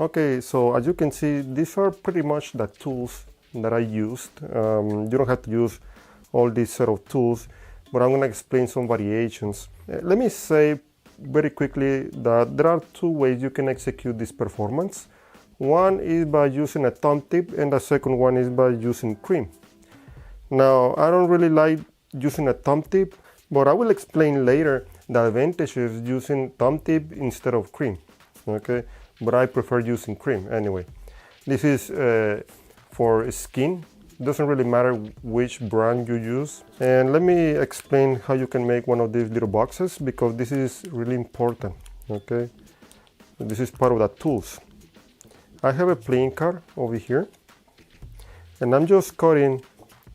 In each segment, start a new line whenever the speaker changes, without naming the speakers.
Okay, so as you can see, these are pretty much the tools that I used. You don't have to use all these set of tools, but I'm going to explain some variations. Let me say very quickly that there are two ways you can execute this performance. One is by using a thumb tip, and the second one is by using cream. Now, I don't really like using a thumb tip, but I will explain later the advantages using thumb tip instead of cream. Okay, but I prefer using cream anyway. This is for skin. Doesn't really matter which brand you use. And let me explain how you can make one of these little boxes, because this is really important. Okay, this is part of the tools. I have a playing card over here, and I'm just cutting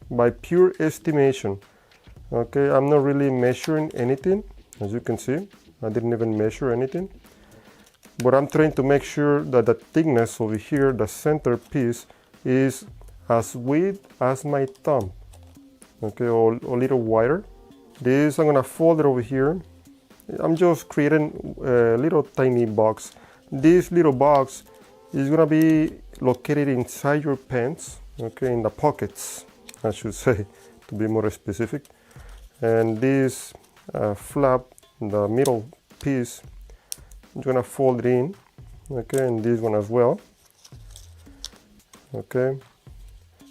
by pure estimation. Okay, I'm not really measuring anything. As you can see, I didn't even measure anything, but I'm trying to make sure that the thickness over here, the center piece, is as wide as my thumb. Okay, or a little wider. This, I'm gonna fold it over here. I'm just creating a little tiny box. This little box is gonna be located inside your pants, okay, in the pockets, I should say, to be more specific. And this flap, the middle piece, I'm gonna fold it in, okay, and this one as well. Okay,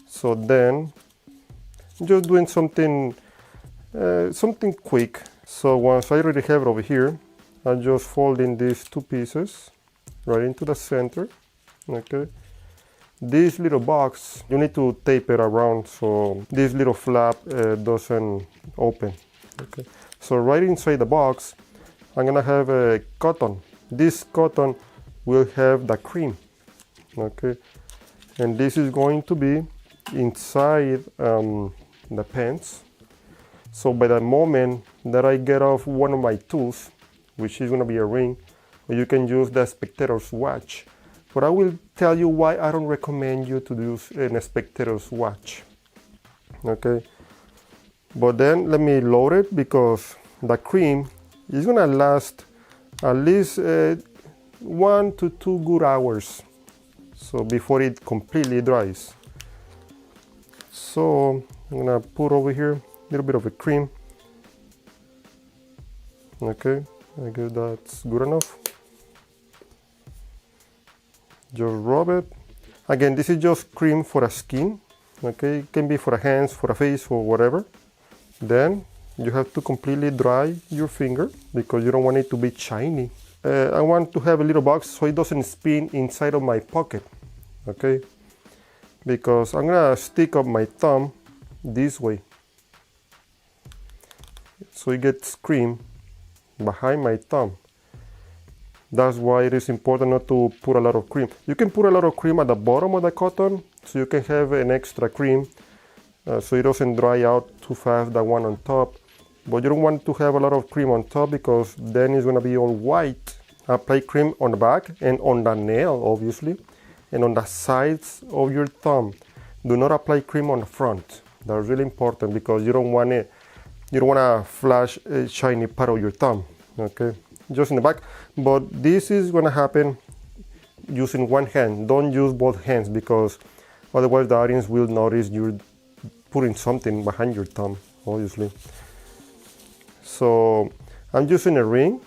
so then I'm just doing something quick. So once I already have it over here, I'm just folding these two pieces right into the center. Okay, this little box, you need to tape it around so this little flap doesn't open. Okay, so right inside the box, I'm gonna have a cotton. This cotton will have the cream. Okay, and this is going to be inside the pants. So by the moment that I get off one of my tools, which is gonna be a ring, or you can use the spectator's watch. But I will tell you why I don't recommend you to use a spectator's watch. Okay, but then let me load it, because the cream is gonna last at least 1 to 2 good hours, so before it completely dries. So I'm gonna put over here a little bit of a cream. Okay, I guess that's good enough. Just rub it. Again, this is just cream for the skin. Okay, it can be for the hands, for the face, or whatever. Then you have to completely dry your finger, because you don't want it to be shiny. I want to have a little box so it doesn't spin inside of my pocket. Okay, because I'm gonna stick up my thumb this way, so it gets cream behind my thumb. That's why it is important not to put a lot of cream. You can put a lot of cream at the bottom of the cotton, so you can have an extra cream, so it doesn't dry out too fast, the one on top. But you don't want to have a lot of cream on top, because then it's gonna be all white. Apply cream on the back and on the nail, obviously, and on the sides of your thumb. Do not apply cream on the front. That's really important, because you don't want to flash a shiny part of your thumb. Okay, just in the back. But this is going to happen using one hand. Don't use both hands, because otherwise the audience will notice you're putting something behind your thumb, obviously. So I'm using a ring.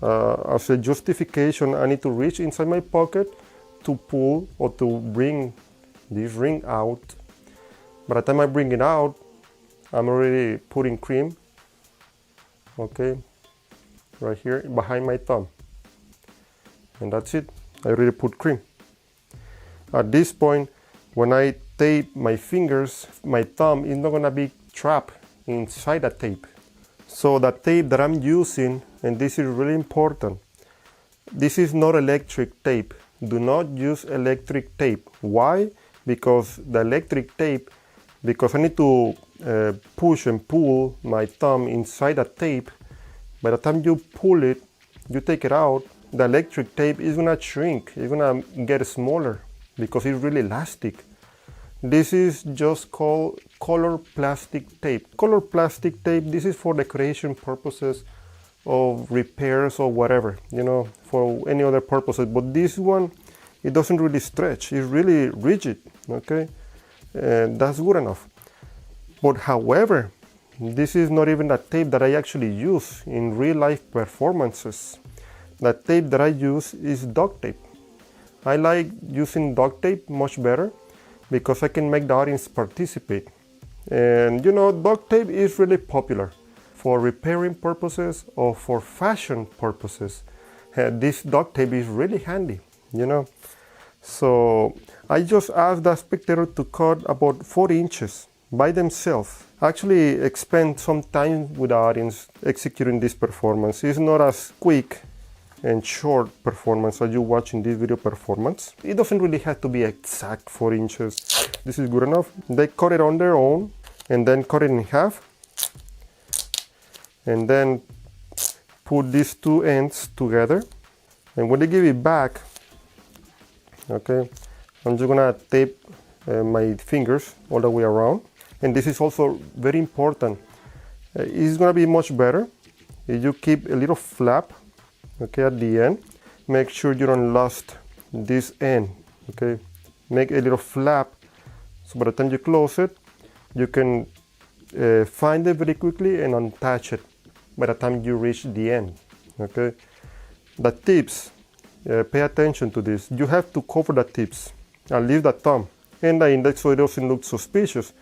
As a justification, I need to reach inside my pocket to pull or to bring this ring out. By the time I bring it out, I'm already putting cream, okay, right here behind my thumb. And that's it. I already put cream. At this point, when I tape my fingers, my thumb is not gonna be trapped inside the tape. So the tape that I'm using, and this is really important, this is not electric tape. Do not use electric tape. Why? Because the electric tape, because I need to push and pull my thumb inside the tape. By the time you pull it, you take it out, the electric tape is gonna shrink. It's gonna get smaller because it's really elastic. This is just called color plastic tape. Color plastic tape, this is for decoration purposes of repairs or whatever, you know, for any other purposes. But this one it doesn't really stretch. It's really rigid, okay? That's good enough. But however, this is not even the tape that I actually use in real life performances. The tape that I use is duct tape. I like using duct tape much better because I can make the audience participate. And duct tape is really popular for repairing purposes or for fashion purposes. This duct tape is really handy, So I just asked the spectator to cut about 4 inches by themselves. Actually spend some time with the audience executing this performance. It's not as quick and short performance as you watch in this video performance. It doesn't really have to be exact 4 inches. This is good enough. They cut it on their own and then cut it in half and then put these 2 ends together. And when they give it back, okay, I'm just gonna tape my fingers all the way around. And this is also very important. It's gonna be much better if you keep a little flap, okay, at the end. Make sure you don't lose this end, okay. Make a little flap, so by the time you close it, you can find it very quickly and unattach it by the time you reach the end, okay. The tips, pay attention to this. You have to cover the tips and leave the thumb and the index so it doesn't look suspicious,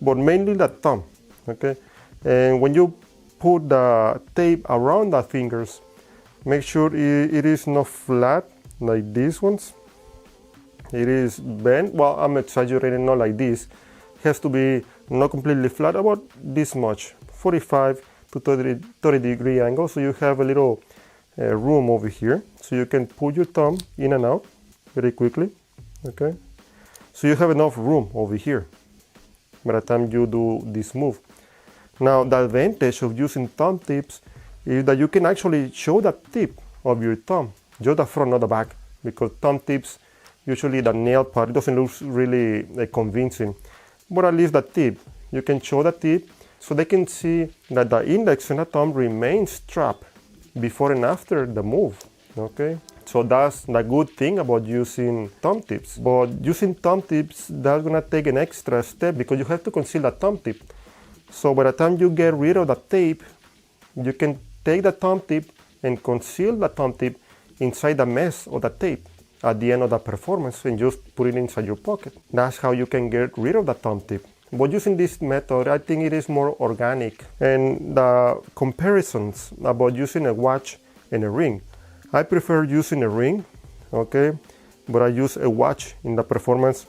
but mainly the thumb, okay. And when you put the tape around the fingers, make sure it is not flat like these ones. It is bent. Well, I'm exaggerating, not like this. It has to be not completely flat, about this much, 45 to 30 degree angle, so you have a little room over here, so you can put your thumb in and out very quickly, okay. So you have enough room over here by the time you do this move. Now, the advantage of using thumb tips is that you can actually show the tip of your thumb, just the front, not the back, because thumb tips, usually the nail part, it doesn't look really convincing, but at least the tip, you can show the tip so they can see that the index and the thumb remain strapped before and after the move, okay? So that's the good thing about using thumb tips. But using thumb tips, that's gonna take an extra step because you have to conceal the thumb tip. So by the time you get rid of the tape, you can take the thumb tip and conceal the thumb tip inside the mesh of the tape at the end of the performance and just put it inside your pocket. That's how you can get rid of the thumb tip. But using this method, I think it is more organic. And the comparisons about using a watch and a ring, I prefer using a ring, okay, but I use a watch in the performance.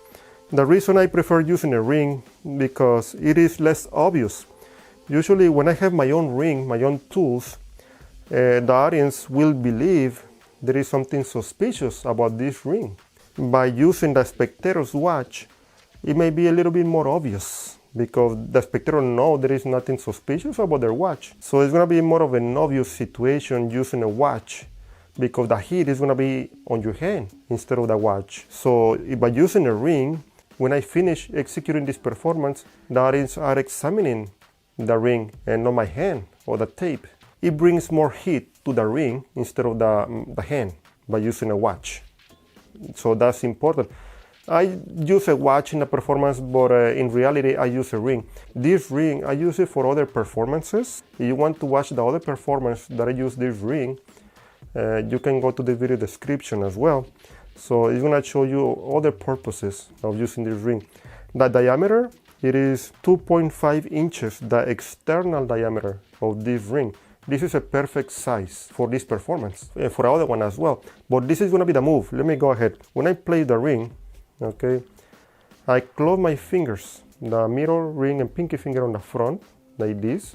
The reason I prefer using a ring, because it is less obvious. Usually when I have my own ring, my own tools, the audience will believe there is something suspicious about this ring. By using the spectator's watch, it may be a little bit more obvious because the spectator knows there is nothing suspicious about their watch. So it's going to be more of an obvious situation using a watch because the heat is going to be on your hand instead of the watch. So by using a ring, when I finish executing this performance, the audience are examining the ring and not my hand or the tape. It brings more heat to the ring instead of the hand by using a watch. So that's important. I use a watch in the performance, but in reality I use a ring. This ring, I use it for other performances. If you want to watch the other performance that I use this ring, you can go to the video description as well. So it's going to show you other purposes of using this ring. The diameter, it is 2.5 inches, the external diameter of this ring. This is a perfect size for this performance, and for the other one as well. But this is going to be the move. Let me go ahead. When I play the ring, okay, I close my fingers, the middle ring and pinky finger on the front, like this,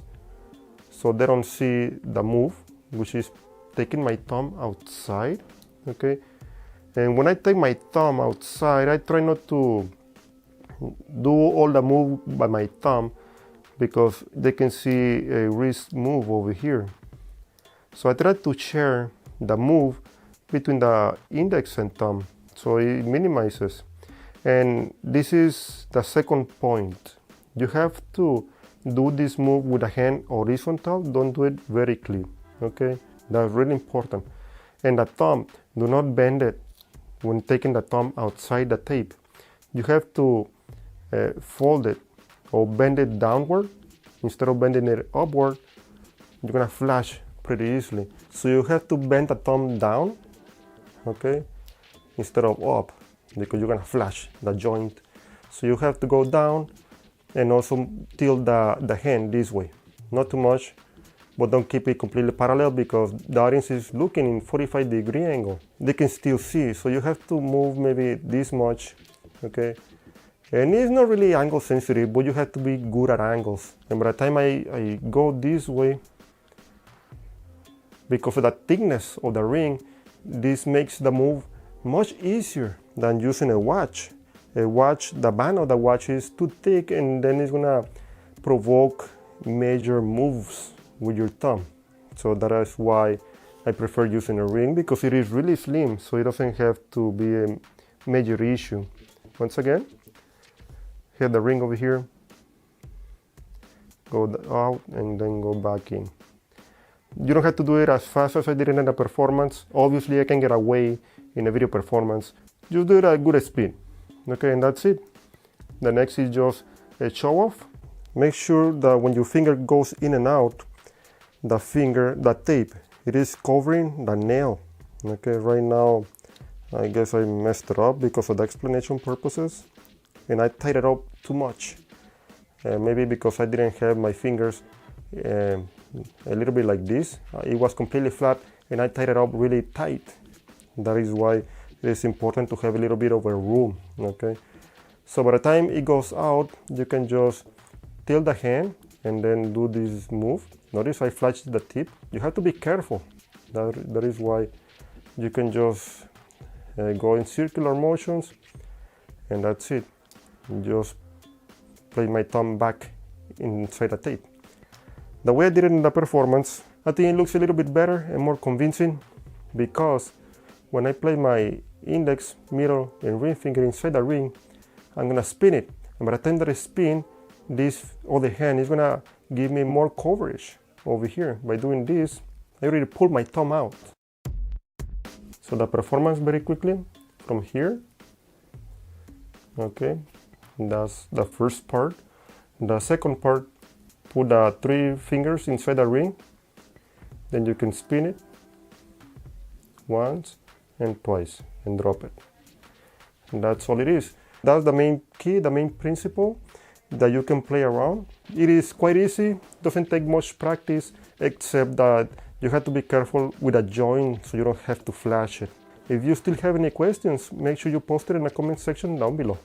so they don't see the move, which is taking my thumb outside, okay. And when I take my thumb outside, I try not to do all the move by my thumb because they can see a wrist move over here. So I try to share the move between the index and thumb, so it minimizes. And this is the second point. You have to do this move with the hand horizontal. Don't do it vertically, okay? That's really important. And the thumb, do not bend it when taking the thumb outside the tape. You have to fold it or bend it downward instead of bending it upward. You're gonna flash pretty easily. So you have to bend the thumb down, okay, instead of up, because you're gonna flash the joint. So you have to go down and also tilt the hand this way. Not too much, but don't keep it completely parallel because the audience is looking in 45-degree angle. They can still see, so you have to move maybe this much, okay? And it's not really angle sensitive, but you have to be good at angles. And by the time I go this way, because of the thickness of the ring, this makes the move much easier than using a watch. A watch, the band of the watch is too thick, and then it's gonna provoke major moves with your thumb. So that is why I prefer using a ring, because it is really slim, so it doesn't have to be a major issue. Once again, hit the ring over here, go out and then go back in. You don't have to do it as fast as I did it in the performance. Obviously, I can get away in a video performance. Just do it at a good speed. Okay, and that's it. The next is just a show off. Make sure that when your finger goes in and out, the tape, it is covering the nail. Okay, right now, I guess I messed it up because of the explanation purposes. And I tied it up too much. Maybe because I didn't have my fingers a little bit like this. It was completely flat and I tied it up really tight. That is why it's important to have a little bit of a room, okay? So by the time it goes out, you can just tilt the hand and then do this move. Notice I flashed the tip. You have to be careful. That is why you can just go in circular motions, and that's it. Just place my thumb back inside the tape. The way I did it in the performance, I think it looks a little bit better and more convincing, because when I play my index, middle, and ring finger inside the ring, I'm gonna spin it. And by the time that I spin, this other hand is gonna give me more coverage over here. By doing this, I already pulled my thumb out. So the performance very quickly from here. Okay, that's the first part. The second part, put the 3 fingers inside the ring. Then you can spin it once and twice and drop it. And that's all it is. That's the main key, the main principle that you can play around. It is quite easy, doesn't take much practice, except that you have to be careful with a joint so you don't have to flash it. If you still have any questions, make sure you post it in the comment section down below.